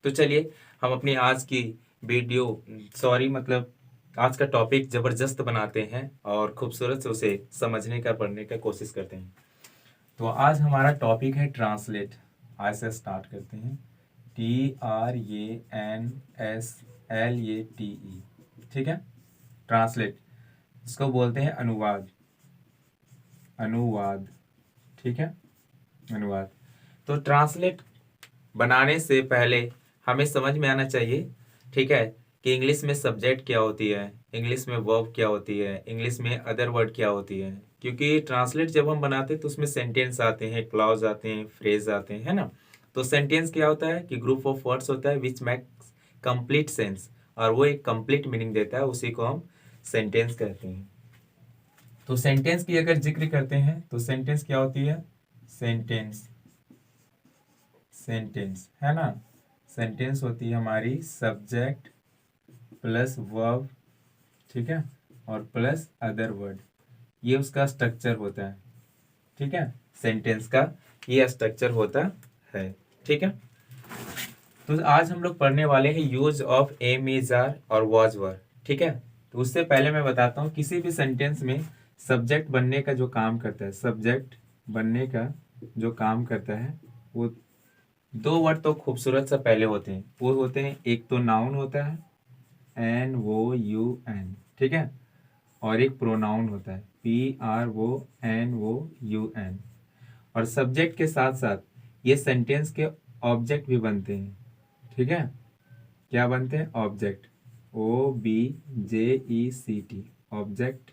तो चलिए हम अपनी आज की वीडियो मतलब आज का टॉपिक ज़बरदस्त बनाते हैं और खूबसूरत से उसे समझने का पढ़ने का कोशिश करते हैं। तो आज हमारा टॉपिक है ट्रांसलेट। आज से स्टार्ट करते हैं। TRANSLATE, ठीक है। ट्रांसलेट इसको बोलते हैं अनुवाद। अनुवाद, ठीक है, अनुवाद। तो ट्रांसलेट बनाने से पहले हमें समझ में आना चाहिए, ठीक है, कि इंग्लिश में सब्जेक्ट क्या होती है, इंग्लिश में वर्ब क्या होती है, इंग्लिश में अदर वर्ड क्या होती है। क्योंकि ट्रांसलेट जब हम बनाते हैं तो उसमें सेंटेंस आते हैं, क्लॉज आते हैं, फ्रेज आते हैं, है ना। तो सेंटेंस क्या होता है कि ग्रुप ऑफ वर्ड्स होता है विच मेक्स कंप्लीट सेंस, और वो एक कंप्लीट मीनिंग देता है, उसी को हम सेंटेंस कहते हैं। तो सेंटेंस की अगर जिक्र करते हैं तो सेंटेंस क्या होती है, सेंटेंस, सेंटेंस है ना। सेंटेंस होती है हमारी सब्जेक्ट प्लस वर्ब, ठीक है, और प्लस अदर वर्ड। ये उसका स्ट्रक्चर होता है, ठीक है। सेंटेंस का ये स्ट्रक्चर होता है, ठीक है। तो आज हम लोग पढ़ने वाले हैं use of am is are और वाज वर, ठीक है। तो उससे पहले मैं बताता हूँ किसी भी सेंटेंस में सब्जेक्ट बनने का जो काम करता है, सब्जेक्ट बनने का जो काम करता है, वो दो वर्ड तो खूबसूरत सा पहले होते हैं। वो होते हैं, एक तो नाउन होता है NOUN, ठीक है, और एक प्रोनाउन होता है PRONOUN। और सब्जेक्ट के साथ साथ ये सेंटेंस के ऑब्जेक्ट भी बनते हैं, ठीक है। क्या बनते हैं, ऑब्जेक्ट, OBJECT, ऑब्जेक्ट।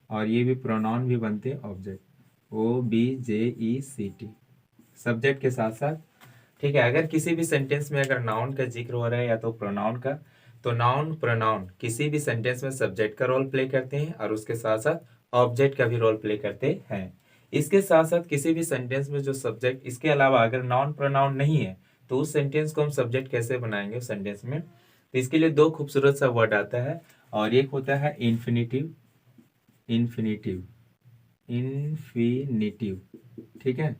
और ये भी प्रोनाउन भी बनते हैं, ऑब्जेक्ट, OBJECT, सब्जेक्ट के साथ साथ, ठीक है। अगर किसी भी सेंटेंस में अगर नाउन का जिक्र हो रहा है या तो प्रोनाउन का, तो नाउन प्रोनाउन किसी भी सेंटेंस में सब्जेक्ट का रोल प्ले करते हैं और उसके साथ साथ ऑब्जेक्ट का भी रोल प्ले करते हैं। इसके साथ साथ किसी भी सेंटेंस में जो सब्जेक्ट, इसके अलावा अगर नाउन प्रोनाउन नहीं है तो उस सेंटेंस को हम सब्जेक्ट कैसे बनाएंगे उस सेंटेंस में। तो इसके लिए दो खूबसूरत सा वर्ड आता है, और एक होता है इन्फिनिटिव, इन्फिनिटिव, इन्फिनिटिव, ठीक है।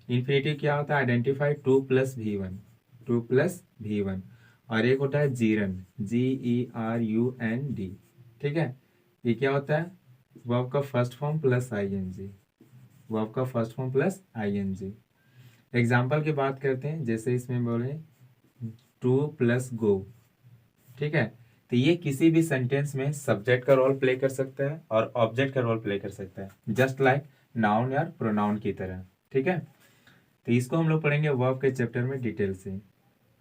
इन्फिनिटिव क्या होता है, आइडेंटिफाई 2+V1, 2+V1। और एक होता है जीरन, GERUND, ठीक है। ये क्या होता है, वर्ब का first form plus ING, verb का first form plus ING। Example की बात करते हैं, जैसे इसमें बोले 2+GO, ठीक है। तो ये किसी भी सेंटेंस में सब्जेक्ट का रोल प्ले कर सकता है और ऑब्जेक्ट का रोल प्ले कर सकता है, जस्ट लाइक नाउन या प्रोनाउन की तरह, ठीक है। तो इसको हम लोग पढ़ेंगे वर्ब के चैप्टर में डिटेल से।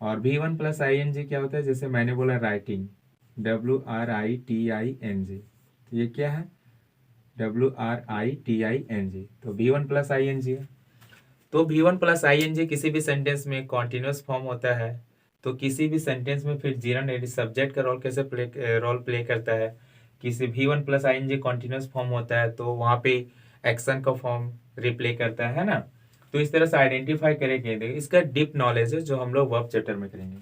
और V1+ING क्या होता है, जैसे मैंने बोला राइटिंग, WRITING, तो ये क्या है, WRITING, तो V1+ING है। तो V1+ING किसी भी सेंटेंस में कॉन्टिन्यूस फॉर्म होता है। तो किसी भी सेंटेंस में फिर जीरन यानी सब्जेक्ट का रोल कैसे रोल प्ले करता है, किसी V1+ING कॉन्टिन्यूस फॉर्म होता है तो वहाँ पे एक्शन का फॉर्म रिप्ले करता है ना। तो इस तरह से आइडेंटिफाई करेंगे, इसका डीप नॉलेज है जो हम लोग वर्ब चैप्टर में करेंगे।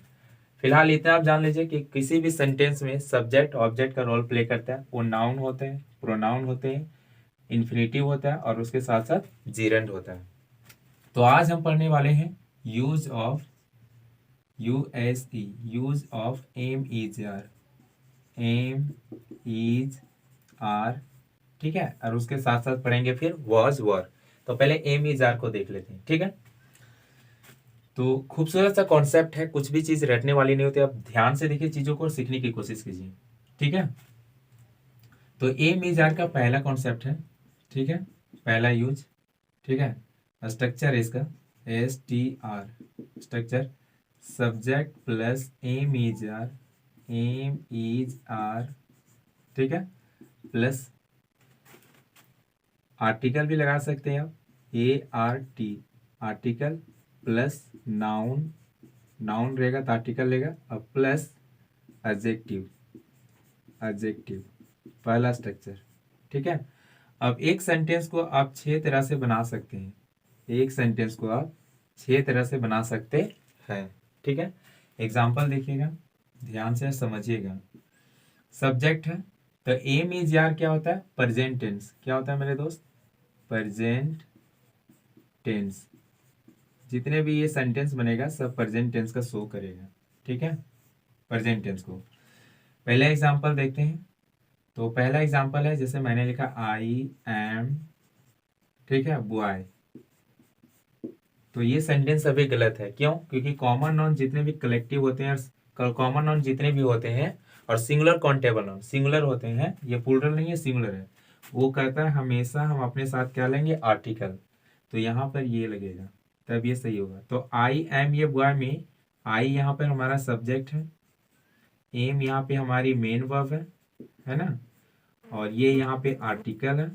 फिलहाल इतना आप जान लीजिए कि किसी भी सेंटेंस में सब्जेक्ट ऑब्जेक्ट का रोल प्ले करता है, वो नाउन होते हैं, प्रोनाउन होते हैं, इन्फिनिटिव होता है और उसके साथ साथ जीरंड होता है। तो आज हम पढ़ने वाले हैं use of USE, use of am is are, am is are, ठीक है। और उसके साथ साथ पढ़ेंगे फिर वॉज वर। तो पहले एम इज आर को देख लेते हैं, ठीक है। तो खूबसूरत सा कॉन्सेप्ट है, कुछ भी चीज रटने वाली नहीं होती, आप ध्यान से देखिए चीजों को और सीखने की कोशिश कीजिए, ठीक है। तो एम इज आर का पहला कॉन्सेप्ट है, ठीक है, पहला यूज, ठीक है। स्ट्रक्चर है इसका STR, structure subject plus am is are, am is are, ठीक है, प्लस आर्टिकल भी लगा सकते हैं आप, ART, article, plus noun, noun रहेगा तो आर्टिकल लेगा, अब प्लस एडजेक्टिव, एडजेक्टिव, पहला स्ट्रक्चर, ठीक है। अब एक सेंटेंस को आप 6 तरह से बना सकते हैं, एक सेंटेंस को आप 6 तरह से बना सकते हैं, ठीक है। एग्जाम्पल देखिएगा, ध्यान से समझिएगा। सब्जेक्ट है तो एम इज यार क्या होता है, प्रेजेंट टेंस, क्या होता है मेरे दोस्त, प्रेजेंट टेंस, जितने भी ये सेंटेंस बनेगा सब प्रेजेंट टेंस का शो करेगा, ठीक है, प्रेजेंट टेंस को। पहला एग्जांपल देखते हैं। तो पहला एग्जांपल है, जैसे मैंने लिखा आई एम, ठीक है, बॉय। तो ये सेंटेंस अभी गलत है, क्यों? क्योंकि कॉमन नाउन जितने भी कलेक्टिव होते हैं, कॉमन नाउन जितने भी होते हैं, और सिंगुलर काउंटेबल नाउन सिंगुलर होते हैं, ये प्लूरल नहीं है, सिंगुलर है, वो कहता है हमेशा हम अपने साथ क्या लेंगे? आर्टिकल। तो यहाँ पर ये लगेगा, तब ये सही होगा। तो आई एम ये बॉय में आई यहाँ पर हमारा सब्जेक्ट है, एम यहाँ पे हमारी मेन वर्ब है ना, और ये यहाँ पे आर्टिकल है,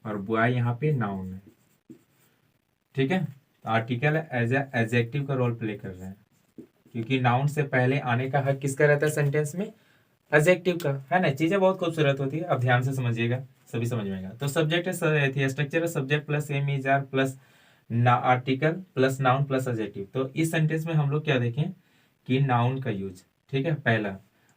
और बॉय यहाँ पे नाउन है, ठीक है। आर्टिकल एज एडजेक्टिव का रोल प्ले कर रहा है, क्योंकि नाउन से पहले आने का हक किसका रहता है सेंटेंस में? एडजेक्टिव का, है ना। चीजें बहुत खूबसूरत होती है, अब ध्यान से समझिएगा, सभी समझ में आएगा। तो सब्जेक्ट है, स्ट्रक्चर है subject plus am is are plus article plus noun plus adjective. तो इस सेंटेंस में हम लोग क्या देखें कि नाउन का यूज, ठीक है, पहला,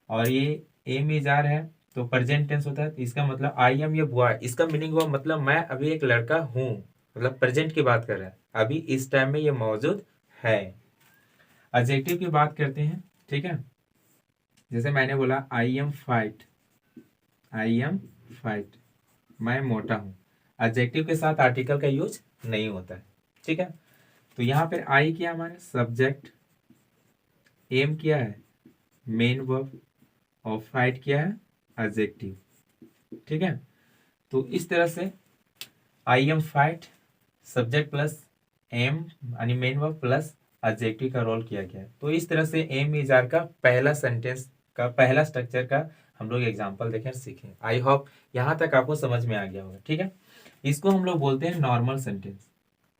और ये एम इज आर है तो प्रेजेंट टेंस होता है, तो इसका मतलब आई एम ये बॉय, इसका मीनिंग हुआ मतलब मैं अभी एक लड़का हूँ, मतलब प्रेजेंट की बात कर रहा है, अभी इस टाइम में ये मौजूद है। एडजेक्टिव की बात करते हैं, ठीक है। जैसे मैंने बोला आई am fight, I am fight, मैं मोटा हूं। एडजेक्टिव के साथ आर्टिकल का यूज नहीं होता है, ठीक है। तो यहाँ पर आई क्या हमारे सब्जेक्ट, एम क्या है मेन वर्ब, और फाइट क्या है एडजेक्टिव, ठीक है। तो इस तरह से I am fight subject plus am यानी मेन वर्ब प्लस एडजेक्टिव का रोल किया गया है। तो इस तरह से एम इज आर का पहला सेंटेंस का पहला स्ट्रक्चर का हम लोग एग्जांपल देखें सीखें। आई होप यहाँ तक आपको समझ में आ गया होगा, ठीक है। इसको हम लोग बोलते हैं नॉर्मल सेंटेंस।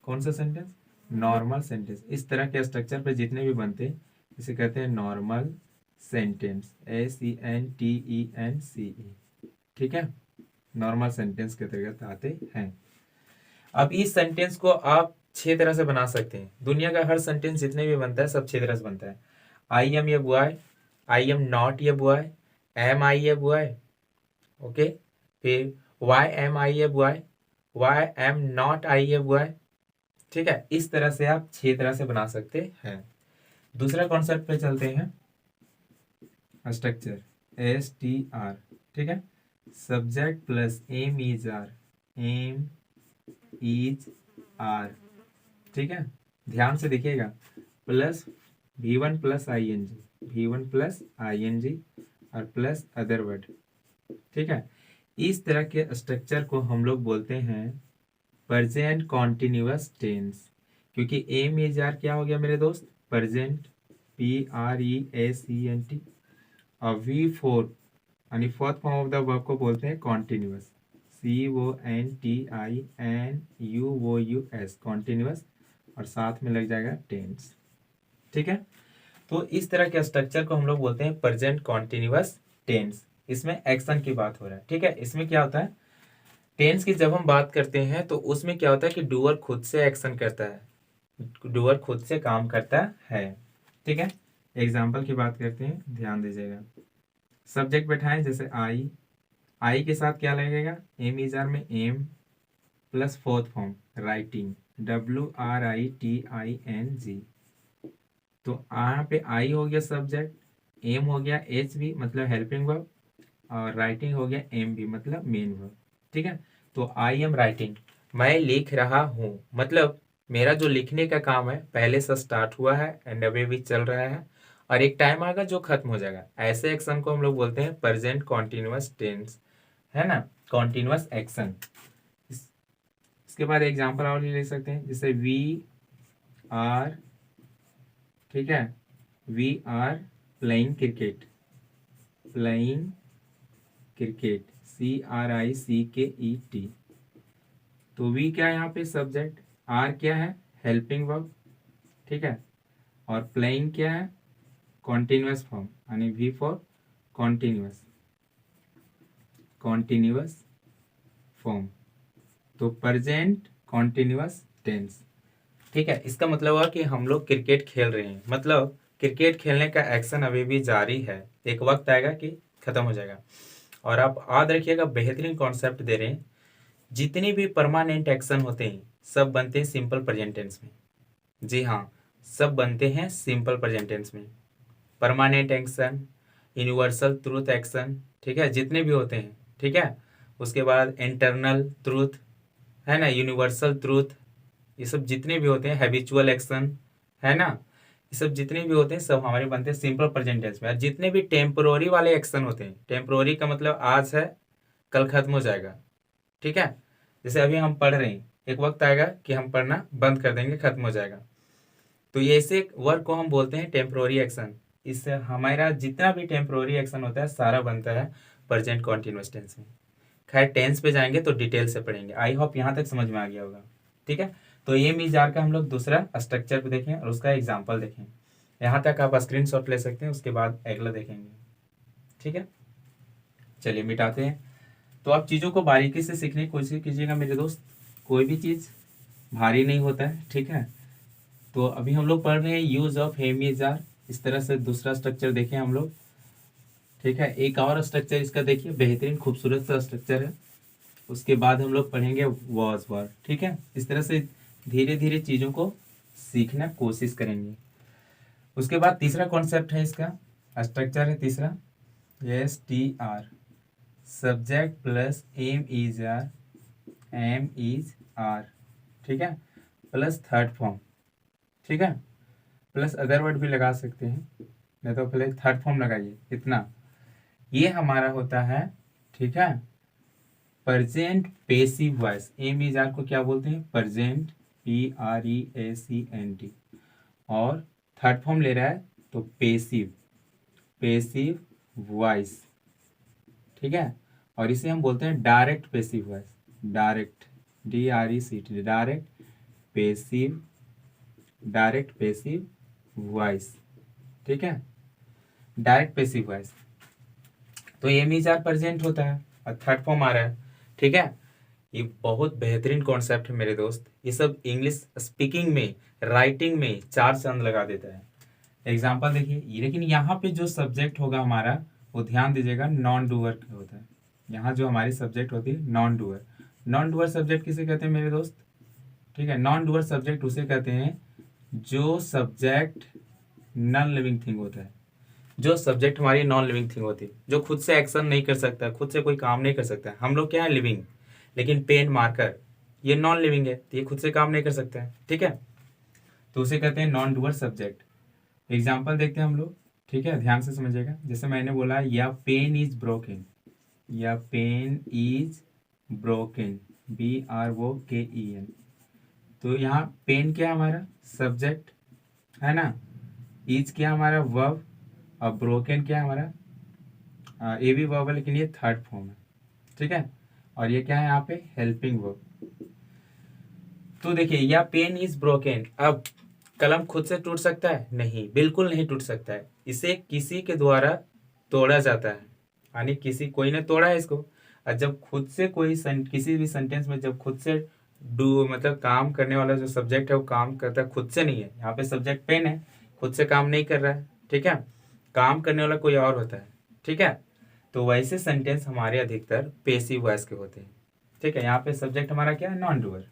कौन सा सेंटेंस? Normal sentence. इस तरह के स्ट्रक्चर पे जितने भी बनते हैं इसे कहते हैं नॉर्मल सेंटेंस, SENTENCE, ठीक है, नॉर्मल सेंटेंस के तरीके आते हैं। अब इस सेंटेंस को आप 6 तरह से बना सकते हैं। दुनिया का हर सेंटेंस जितने भी बनता है सब 6 तरह से बनता है। आई एम ये बॉय, आई एम नॉट ये बॉय, एम आई ये बॉय, ओके, फिर वाई एम आई ये boy, Y am not I ये बॉय, ठीक है। इस तरह से आप 6 तरह से बना सकते हैं। दूसरा कॉन्सेप्ट पे चलते हैं, स्ट्रक्चर STR, ठीक है, subject plus am is are, am is are, ठीक है, ध्यान से देखिएगा, plus V1 plus ING, V1 plus ING और प्लस अदर वर्ड, ठीक है। इस तरह के स्ट्रक्चर को हम लोग बोलते हैं प्रेजेंट कॉन्टिन्यूअस टेंस, क्योंकि एम इज आर क्या हो गया मेरे दोस्त? प्रेजेंट, PRESENT, और V4 यानी fourth form of the verb को बोलते हैं कॉन्टिन्यूअस, CONTINUOUS, कॉन्टिन्यूअस, और साथ में लग जाएगा टेंस, ठीक है। तो इस तरह के स्ट्रक्चर को हम लोग बोलते हैं प्रेजेंट कॉन्टिन्यूअस टेंस। इसमें एक्शन की बात हो रहा है, ठीक है। इसमें क्या होता है, टेंस की जब हम बात करते हैं तो उसमें क्या होता है कि डूअर खुद से एक्शन करता है, डूअर खुद से काम करता है, ठीक है। एग्जाम्पल की बात करते हैं, ध्यान दीजिएगा। सब्जेक्ट बैठाएं, जैसे आई के साथ क्या लगेगा? एम इज आर में am plus fourth form writing, WRITING। तो यहाँ पे आई हो गया सब्जेक्ट, एम हो गया HV मतलब हेल्पिंग वर्ब, और राइटिंग हो गया MV मतलब मेन वर्ब, ठीक है। तो आई एम राइटिंग, मैं लिख रहा हूँ, मतलब मेरा जो लिखने का काम है पहले से स्टार्ट हुआ है एंड अभी भी चल रहा है, और एक टाइम आएगा जो खत्म हो जाएगा। ऐसे एक्शन को हम लोग बोलते हैं प्रेजेंट कॉन्टिन्यूअस टेंस, है ना, कॉन्टिन्यूअस एक्शन। इसके बाद एग्जांपल और ले सकते हैं, जैसे वी आर, ठीक है, we are playing cricket, playing cricket, CRICKET। तो वी क्या है यहाँ पे? सब्जेक्ट, आर क्या है? हेल्पिंग वर्ब, ठीक है, और प्लेइंग क्या है? कॉन्टिन्यूअस फॉर्म, यानी V for continuous, continuous form. तो प्रेजेंट कॉन्टिन्यूअस टेंस, ठीक है। इसका मतलब हुआ कि हम लोग क्रिकेट खेल रहे हैं, मतलब क्रिकेट खेलने का एक्शन अभी भी जारी है, एक वक्त आएगा कि खत्म हो जाएगा। और आप याद रखिएगा, बेहतरीन कॉन्सेप्ट दे रहे हैं, जितने भी परमानेंट एक्शन होते हैं सब बनते हैं सिंपल प्रेजेंट टेंस में, जी हाँ, सब बनते हैं सिंपल प्रेजेंट टेंस में। Permanent action, universal truth action, ठीक है, जितने भी होते हैं, ठीक है। उसके बाद इंटरनल ट्रूथ, है ना, यूनिवर्सल ट्रूथ, ये सब जितने भी होते हैं, हैबिचुअल एक्शन, है ना, ये सब जितने भी होते हैं सब हमारे बनते हैं सिंपल प्रेजेंट टेंस में। और जितने भी टेम्पोररी वाले एक्शन होते हैं, टेम्पोररी का मतलब आज है कल खत्म हो जाएगा, ठीक है। जैसे अभी हम पढ़ रहे हैं, एक वक्त आएगा कि हम पढ़ना बंद कर देंगे, खत्म हो जाएगा। तो ये ऐसे वर्क को हम बोलते हैं टेम्पोररी एक्शन। इससे हमारा जितना भी टेम्पोररी एक्शन होता है सारा बनता है प्रेजेंट कॉन्टिन्यूअस टेंस में। खैर टेंस पे जाएंगे तो डिटेल से पढ़ेंगे। आई होप यहाँ तक समझ में आ गया होगा, ठीक है। तो ये मीजार का हम लोग दूसरा स्ट्रक्चर पे देखें और उसका एग्जाम्पल देखें। यहाँ तक आप स्क्रीनशॉट ले सकते हैं, उसके बाद अगला देखेंगे, ठीक है। चलिए मिटाते हैं। तो आप चीज़ों को बारीकी से सीखने की कोशिश कीजिएगा मेरे दोस्त, कोई भी चीज़ भारी नहीं होता है, ठीक है। तो अभी हम लोग पढ़ रहे हैं यूज ऑफ हेमीजार। इस तरह से दूसरा स्ट्रक्चर देखें हम लोग, ठीक है। एक और स्ट्रक्चर इसका देखिए, बेहतरीन खूबसूरत सा स्ट्रक्चर है। उसके बाद हम लोग पढ़ेंगे वॉज वर, ठीक है। इस तरह से धीरे धीरे चीज़ों को सीखना कोशिश करेंगे। उसके बाद तीसरा कॉन्सेप्ट है, इसका स्ट्रक्चर है तीसरा, S T R, subject plus am is are, am is are, ठीक है, प्लस थर्ड फॉर्म, ठीक है, प्लस अदर वर्ड भी लगा सकते हैं, नहीं तो पहले थर्ड फॉर्म लगाइए इतना। ये हमारा होता है, ठीक है, present passive voice. Am is are को क्या बोलते हैं, प्रेजेंट, PREACNT, और थर्ड फॉर्म ले रहा है तो पेसिव, पेसिव वॉइस, ठीक है। और इसे हम बोलते हैं direct passive voice, direct, DRECT, direct passive, direct passive voice, ठीक है, डायरेक्ट पेसिव वॉइस। तो ये मीजार प्रेजेंट होता है और थर्ड फॉर्म आ रहा है, ठीक है। ये बहुत बेहतरीन कॉन्सेप्ट है मेरे दोस्त, ये सब इंग्लिश स्पीकिंग में, राइटिंग में चार चांद लगा देता है। एग्जाम्पल देखिए, लेकिन यहाँ पे जो सब्जेक्ट होगा हमारा, वो ध्यान दीजिएगा नॉन डूअर होता है। यहाँ जो हमारी सब्जेक्ट होती है non doer. Non doer subject किसे कहते हैं मेरे दोस्त, ठीक है। नॉन डूअर सब्जेक्ट उसे कहते हैं जो सब्जेक्ट नॉन लिविंग थिंग होता है, जो सब्जेक्ट हमारी नॉन लिविंग थिंग होती है, जो खुद से एक्शन नहीं कर सकता, खुद से कोई काम नहीं कर सकता। हम लोग क्या है, लिविंग, लेकिन पेन मार्कर ये नॉन लिविंग है, तो ये खुद से काम नहीं कर सकता है, ठीक है। तो उसे कहते हैं नॉन डूअर सब्जेक्ट। एग्जाम्पल देखते हैं हम लोग, ठीक है, ध्यान से समझिएगा। जैसे मैंने बोला, या पेन इज ब्रोकन, या पेन इज ब्रोकन, BROKEN। तो यहाँ पेन क्या है हमारा सब्जेक्ट, है ना, इज क्या हमारा वर्ब, और ब्रोकन क्या है हमारा, ये भी वर्ब है लेकिन ये थर्ड फॉर्म है, ठीक है। और ये क्या है यहाँ पे, हेल्पिंग वर्ब। तो देखिए, या पेन इज ब्रोकन, अब कलम खुद से टूट सकता है, नहीं, बिल्कुल नहीं टूट सकता है। इसे किसी के द्वारा तोड़ा जाता है, यानी किसी, कोई ने तोड़ा है इसको। और जब खुद से कोई किसी भी सेंटेंस में जब खुद से डू मतलब काम करने वाला जो सब्जेक्ट है वो काम करता है, खुद से नहीं है। यहाँ पे सब्जेक्ट पेन है, खुद से काम नहीं कर रहा है, ठीक है, काम करने वाला कोई और होता है, ठीक है। तो वैसे सेंटेंस हमारे अधिकतर पेसिव वॉइस के होते हैं, ठीक है। यहाँ पे सब्जेक्ट हमारा क्या है, नॉन डूअर।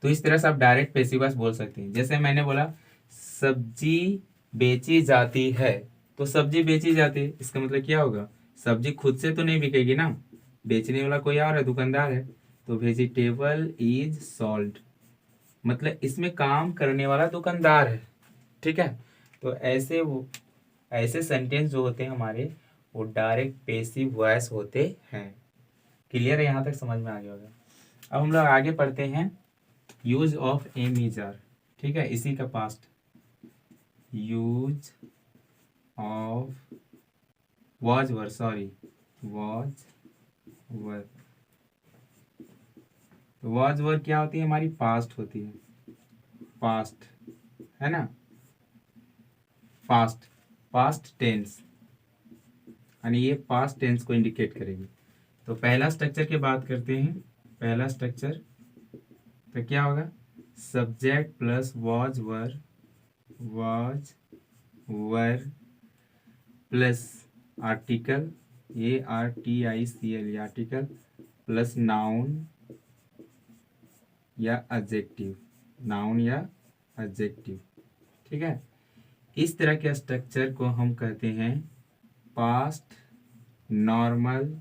तो इस तरह से आप डायरेक्ट पेसिव वॉइस बोल सकते हैं। जैसे मैंने बोला सब्जी बेची जाती है, तो सब्जी बेची जाती है, इसका मतलब क्या होगा, सब्जी खुद से तो नहीं बिकेगी ना, बेचने वाला कोई और है, दुकानदार है। तो वेजिटेबल इज सोल्ड, मतलब इसमें काम करने वाला दुकानदार है, ठीक है। तो ऐसे सेंटेंस जो होते हैं हमारे, वो डायरेक्ट पेसिव वॉइस होते हैं। क्लियर है, यहाँ तक समझ में आ गया होगा। अब हम लोग आगे पढ़ते हैं use of am is are, ठीक है, इसी का past, use of was were, sorry, was were. तो वॉज वर क्या होती है, हमारी पास्ट होती है, पास्ट, है ना, पास्ट, पास्ट टेंस, यानी ये पास्ट टेंस को इंडिकेट करेगी। तो पहला स्ट्रक्चर की बात करते हैं, पहला स्ट्रक्चर तो क्या होगा, subject plus was were, was were plus article, ARTICL, article, plus noun या एडजेक्टिव, नाउन या एडजेक्टिव। ठीक है, इस तरह के स्ट्रक्चर को हम कहते हैं पास्ट नॉर्मल,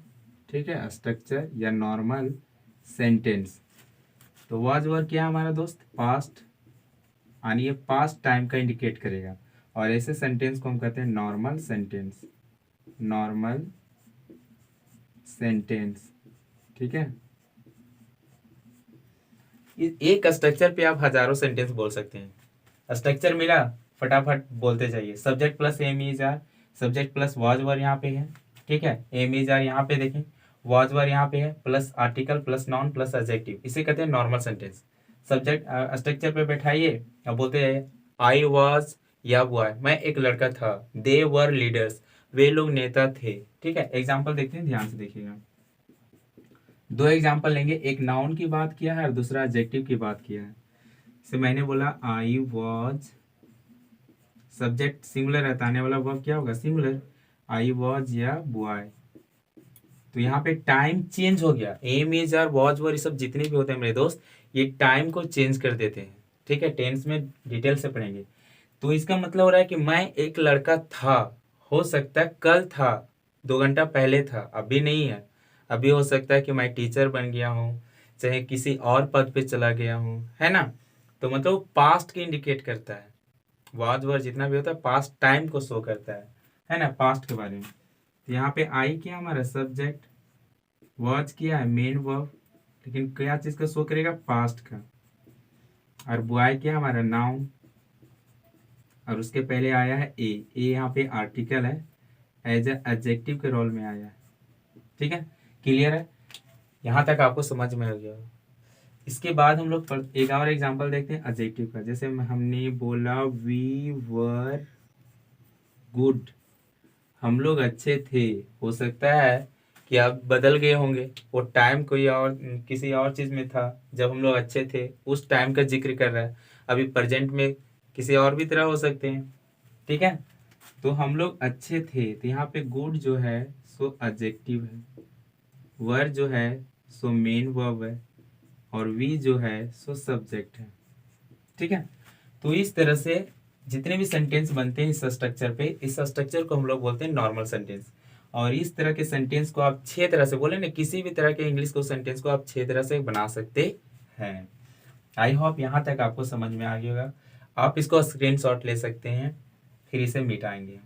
ठीक है, स्ट्रक्चर या नॉर्मल सेंटेंस। तो वाज वर क्या है हमारा दोस्त, पास्ट, यानी ये पास्ट टाइम का इंडिकेट करेगा, और ऐसे सेंटेंस को हम कहते हैं नॉर्मल सेंटेंस, नॉर्मल सेंटेंस। ठीक है, एक स्ट्रक्चर पे आप हजारों सेंटेंस बोल सकते हैं। स्ट्रक्चर मिला, फटाफट बोलते जाइए। Subject plus am is are, subject plus was were यहाँ पे है, ठीक है, एम इज आर यहाँ पे देखें, वाज वर यहाँ पे है, plus article plus noun plus adjective, इसे कहते हैं नॉर्मल सेंटेंस। सब्जेक्ट स्ट्रक्चर पे बैठाइए, अब बोलते हैं आई वाज या बॉय, मैं एक लड़का था, दे वर लीडर्स, वे लोग नेता थे। ठीक है, एग्जाम्पल देखते हैं, ध्यान से देखिएगा। दो एग्जाम्पल लेंगे, एक नाउन की बात किया है और दूसरा एडजेक्टिव की बात किया है। से मैंने बोला आई वॉज, सब्जेक्ट सिंगुलर रहता, आने वाला वर्ब क्या होगा, सिंगुलर, आई वॉज या बॉय। तो यहाँ पे टाइम चेंज हो गया, am is are was were, ये सब जितने भी होते हैं मेरे दोस्त, ये टाइम को चेंज कर देते हैं। ठीक है, टेंस में डिटेल से पढ़ेंगे। तो इसका मतलब हो रहा है कि मैं एक लड़का था, हो सकता है कल था, 2 घंटा पहले था, अभी नहीं है। अभी हो सकता है कि मैं टीचर बन गया हूँ, चाहे किसी और पद पे चला गया हूँ, है ना। तो मतलब पास्ट की इंडिकेट करता है, वाज वर जितना भी होता है पास्ट टाइम को शो करता है ना, पास्ट के बारे में। तो यहाँ पे आई क्या हमारा सब्जेक्ट, वाज क्या है मेन वर्ब, लेकिन क्या चीज का शो करेगा, पास्ट का, और बॉय क्या हमारा नाउन, और उसके पहले आया है ए यहाँ पे आर्टिकल है, एज एडजेक्टिव के रोल में आया है। ठीक है, क्लियर है, यहाँ तक आपको समझ में आ गया। इसके बाद हम लोग एक और एग्जांपल देखते हैं एडजेक्टिव का। जैसे हमने बोला वी वर गुड, हम लोग अच्छे थे, हो सकता है कि आप बदल गए होंगे, वो टाइम कोई और किसी और चीज में था जब हम लोग अच्छे थे, उस टाइम का जिक्र कर रहा है। अभी प्रेजेंट में किसी और भी तरह हो सकते हैं। ठीक है, तो हम लोग अच्छे थे, तो यहाँ पे गुड जो है सो एडजेक्टिव है, वर जो है सो मेन वर्ब है, और वी जो है सो सब्जेक्ट है। ठीक है, तो इस तरह से जितने भी सेंटेंस बनते हैं इस स्ट्रक्चर पे, इस स्ट्रक्चर को हम लोग बोलते हैं नॉर्मल सेंटेंस। और इस तरह के सेंटेंस को आप 6 तरह से, बोले ना किसी भी तरह के इंग्लिश को सेंटेंस को आप 6 तरह से बना सकते हैं। आई होप यहाँ तक आपको समझ में आ गया होगा। आप इसको स्क्रीनशॉट ले सकते हैं, फिर इसे मिटाएंगे।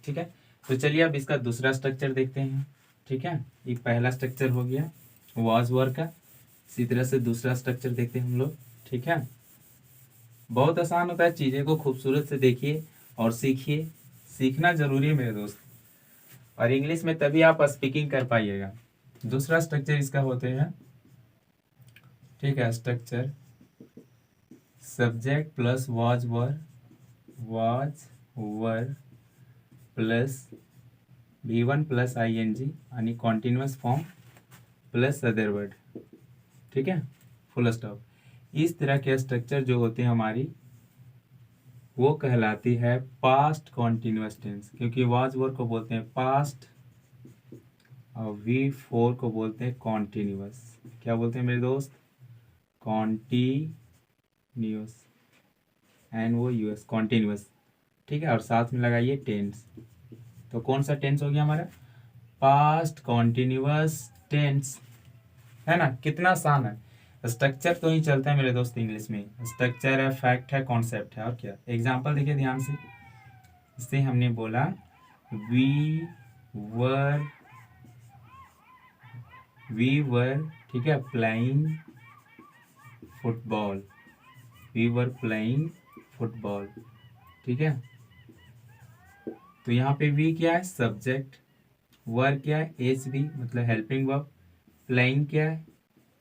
ठीक है, तो चलिए अब इसका दूसरा स्ट्रक्चर देखते हैं। ठीक है, ये पहला स्ट्रक्चर हो गया वाज वर का, इसी तरह से दूसरा स्ट्रक्चर देखते हैं हम लोग। ठीक है, बहुत आसान होता है, चीजें को खूबसूरत से देखिए और सीखिए, सीखना जरूरी है मेरे दोस्त, और इंग्लिश में तभी आप स्पीकिंग कर पाइएगा। दूसरा स्ट्रक्चर इसका होते हैं, ठीक है, structure subject plus was were plus V1 plus ING यानी continuous form plus other word. ठीक है, फुल स्टॉप। इस तरह के स्ट्रक्चर जो होते हैं हमारी, वो कहलाती है पास्ट कॉन्टिन्यूअस टेंस, क्योंकि वाज वर को बोलते हैं पास्ट और V4 को बोलते हैं कॉन्टिन्यूअस। क्या बोलते हैं मेरे दोस्त, कॉन्टिन्यूअस, एंड वो यूएस, कॉन्टिन्यूअस। ठीक है, और साथ में लगाइए टेंस। तो कौन सा टेंस हो गया हमारा, पास्ट कॉन्टिन्यूअस टेंस, है ना। कितना आसान है, स्ट्रक्चर तो ही चलता है मेरे दोस्त इंग्लिश में, स्ट्रक्चर है, फैक्ट है, कॉन्सेप्ट है, और क्या। एग्जांपल देखिए ध्यान से, इससे हमने बोला वी वर, ठीक है, playing football, we were playing football. ठीक है, तो यहाँ पे वी क्या है, सब्जेक्ट, वर क्या है, एच बी मतलब हेल्पिंग वर्ब, प्लेइंग क्या है,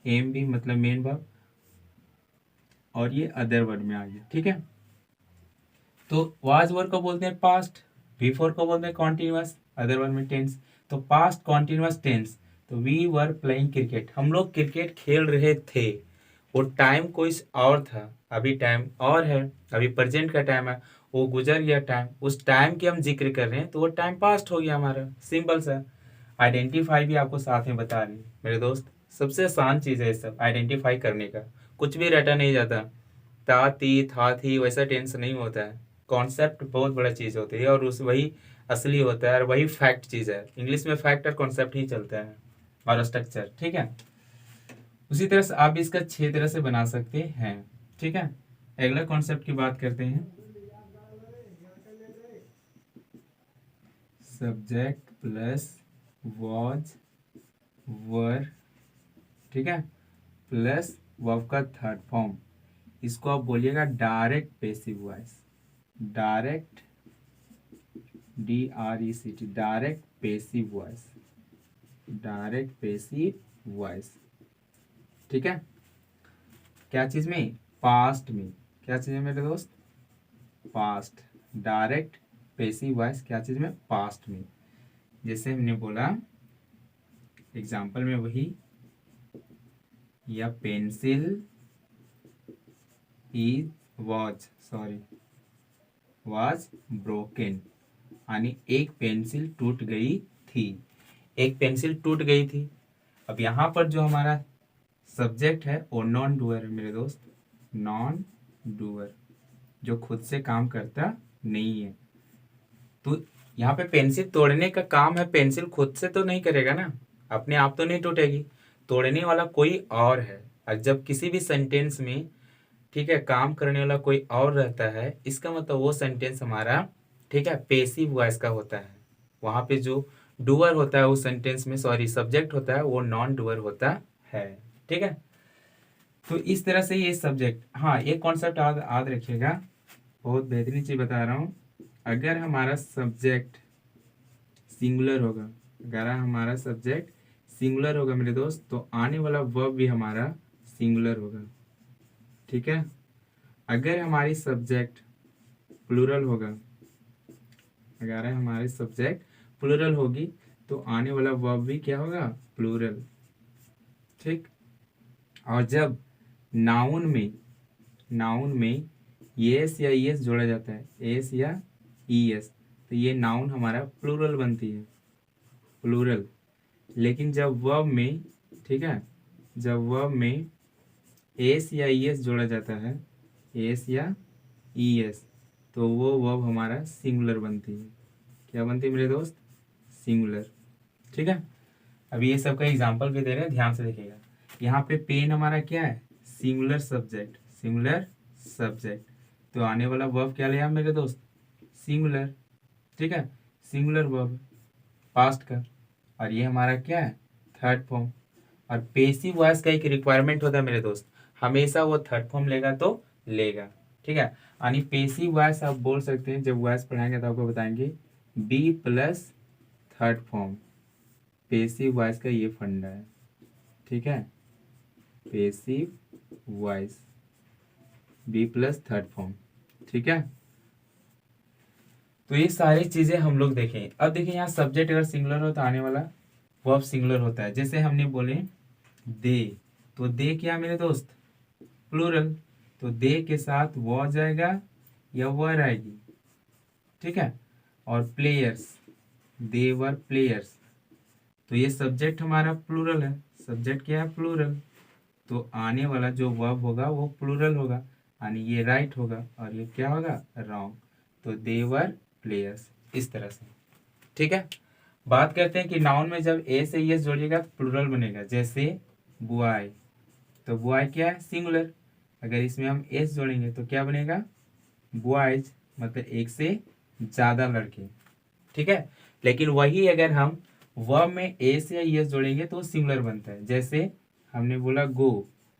एम बी मतलब मेन वर्ब, और ये अदर वर्ड में आ गया। ठीक है, तो वाज वर्ड को बोलते हैं पास्ट, बिफोर को बोलते हैं कॉन्टिन्यूअस, अदर वर्ड में टेंस। तो पास्ट कॉन्टिन्यूअस टेंस, तो वी वर प्लेइंग क्रिकेट, हम लोग क्रिकेट खेल रहे थे, वो टाइम कोई और था, अभी टाइम और है, अभी प्रेजेंट का टाइम है, वो गुजर गया टाइम, उस टाइम की हम जिक्र कर रहे हैं, तो वो टाइम पास्ट हो गया हमारा, सिंपल सा। आइडेंटिफाई भी आपको साथ में बता रहे मेरे दोस्त, सबसे आसान चीज़ है ये सब आइडेंटिफाई करने का, कुछ भी रटा नहीं जाता। ता ती था थी वैसा टेंस नहीं होता है। कॉन्सेप्ट बहुत बड़ा चीज़ होती है और उस वही असली होता है और वही फैक्ट चीज़ है। इंग्लिश में फैक्ट और कॉन्सेप्ट ही चलता है और स्ट्रक्चर, ठीक है। उसी तरह से आप इसका 6 तरह से बना सकते हैं, ठीक है। अगला कॉन्सेप्ट की बात करते हैं, सब्जेक्ट प्लस वॉज वर, ठीक है, प्लस वर्ब का थर्ड फॉर्म। इसको आप बोलिएगा direct passive voice. Direct DRECT, direct passive voice. Direct passive voice, ठीक है। क्या चीज में? पास्ट में। क्या चीज है मेरे दोस्त? पास्ट। डायरेक्ट पैसिव वॉइस क्या चीज में? पास्ट में। जैसे हमने बोला एग्जाम्पल में वही, या पेंसिल इज वॉज ब्रोकन, यानी एक पेंसिल टूट गई थी। एक पेंसिल टूट गई थी। अब यहाँ पर जो हमारा सब्जेक्ट है वो नॉन डूअर है मेरे दोस्त, नॉन डूअर, जो खुद से काम करता नहीं है। तो यहाँ पे पेंसिल तोड़ने का काम है, पेंसिल खुद से तो नहीं करेगा ना, अपने आप तो नहीं टूटेगी, तोड़ने वाला कोई और है। और जब किसी भी सेंटेंस में, ठीक है, काम करने वाला कोई और रहता है, इसका मतलब वो सेंटेंस हमारा, ठीक है, पैसिव वॉइस का होता है। वहां पे जो डूअर होता है उस सेंटेंस में, सॉरी सब्जेक्ट होता है, वो नॉन डूअर होता है, ठीक है। तो इस तरह से ये सब्जेक्ट, हाँ एक कॉन्सेप्ट याद रखिएगा, बहुत बेहतरीन चीज बता रहा हूँ। अगर हमारा सब्जेक्ट सिंगुलर होगा, अगर हमारा सब्जेक्ट सिंगुलर होगा मेरे दोस्त, तो आने वाला वर्ब भी हमारा सिंगुलर होगा, ठीक है। अगर हमारी सब्जेक्ट प्लूरल होगा, अगर हमारी सब्जेक्ट प्लूरल होगी, तो आने वाला वर्ब भी क्या होगा? प्लूरल, ठीक। और जब नाउन में एस या ईएस जोड़ा जाता है, एस या ईएस, तो ये नाउन हमारा प्लूरल बनती है, प्लूरल। लेकिन जब वर्ब में, ठीक है, जब वर्ब में एस या ईएस जोड़ा जाता है, एस या ईएस, तो वो वर्ब हमारा सिंगुलर बनती है। क्या बनती है मेरे दोस्त? सिंगुलर, ठीक है। अभी ये सब का एग्जांपल भी दे रहे हैं, ध्यान से देखिएगा। यहाँ पे पेन हमारा क्या है? सिंगुलर सब्जेक्ट, सिंगुलर सब्जेक्ट, तो आने वाला वर्ब क्या लिया मेरे दोस्त? सिंगुलर, ठीक है, सिंगुलर वर्ब पास्ट का। और ये हमारा क्या है? Third form. और पैसिव वॉइस का एक रिक्वायरमेंट होता है मेरे दोस्त, हमेशा वो थर्ड फॉर्म लेगा तो लेगा, ठीक है। यानी पैसिव वॉइस आप बोल सकते हैं, जब वॉइस पढ़ाएंगे तो आपको बताएंगे be plus third form. Passive voice का ये फंडा है, ठीक है, passive voice be plus third form, ठीक है। तो ये सारी चीजें हम लोग देखें। अब देखिए यहाँ सब्जेक्ट अगर सिंगुलर हो तो आने वाला वर्ब सिंगुलर होता है। जैसे हमने बोले दे, तो दे क्या मेरे दोस्त? प्लूरल, तो दे के साथ वो जाएगा या वर आएगी, ठीक है। और प्लेयर्स, दे वर प्लेयर्स, तो ये सब्जेक्ट हमारा प्लूरल है, सब्जेक्ट क्या है? प्लूरल, तो आने वाला जो वर्ब होगा वो प्लूरल होगा, यानी ये राइट होगा और ये क्या होगा? रॉन्ग। तो दे वर प्लेयर्स, इस तरह से, ठीक है। बात करते हैं कि नाउन में जब ए से एस जोड़िएगा तो प्लूरल बनेगा। जैसे बुआई, तो बुआई क्या है? सिंगुलर, अगर इसमें हम एस जोड़ेंगे तो क्या बनेगा? बुआइज, मतलब एक से ज्यादा लड़के, ठीक है। लेकिन वही अगर हम वर्ब में एस या एस जोड़ेंगे तो सिंगुलर बनता है। जैसे हमने बोला गो,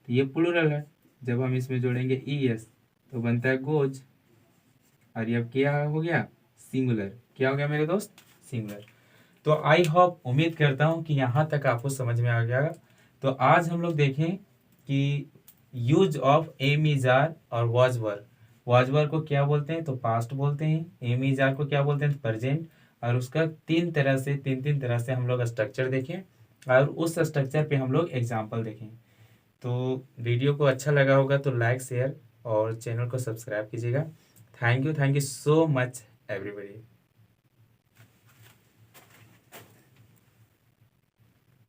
तो ये प्लूरल है, जब हम इसमें जोड़ेंगे ईएस तो बनता है गोज, और ये अब क्या हो गया? सिंगुलर। क्या हो गया मेरे दोस्त? सिंगुलर। तो आई होप, उम्मीद करता हूँ कि यहाँ तक आपको समझ में आ गया। तो आज हम लोग देखें कि use of am is are और वॉज वर। वॉज वर को क्या बोलते हैं? तो पास्ट बोलते हैं। एम इज आर को क्या बोलते हैं? प्रेजेंट। और उसका तीन तीन तरह से हम लोग स्ट्रक्चर देखें, और उस स्ट्रक्चर पे हम लोग एग्जाम्पल देखें। तो वीडियो को अच्छा लगा होगा तो लाइक, शेयर और चैनल को सब्सक्राइब कीजिएगा। Thank you so much everybody.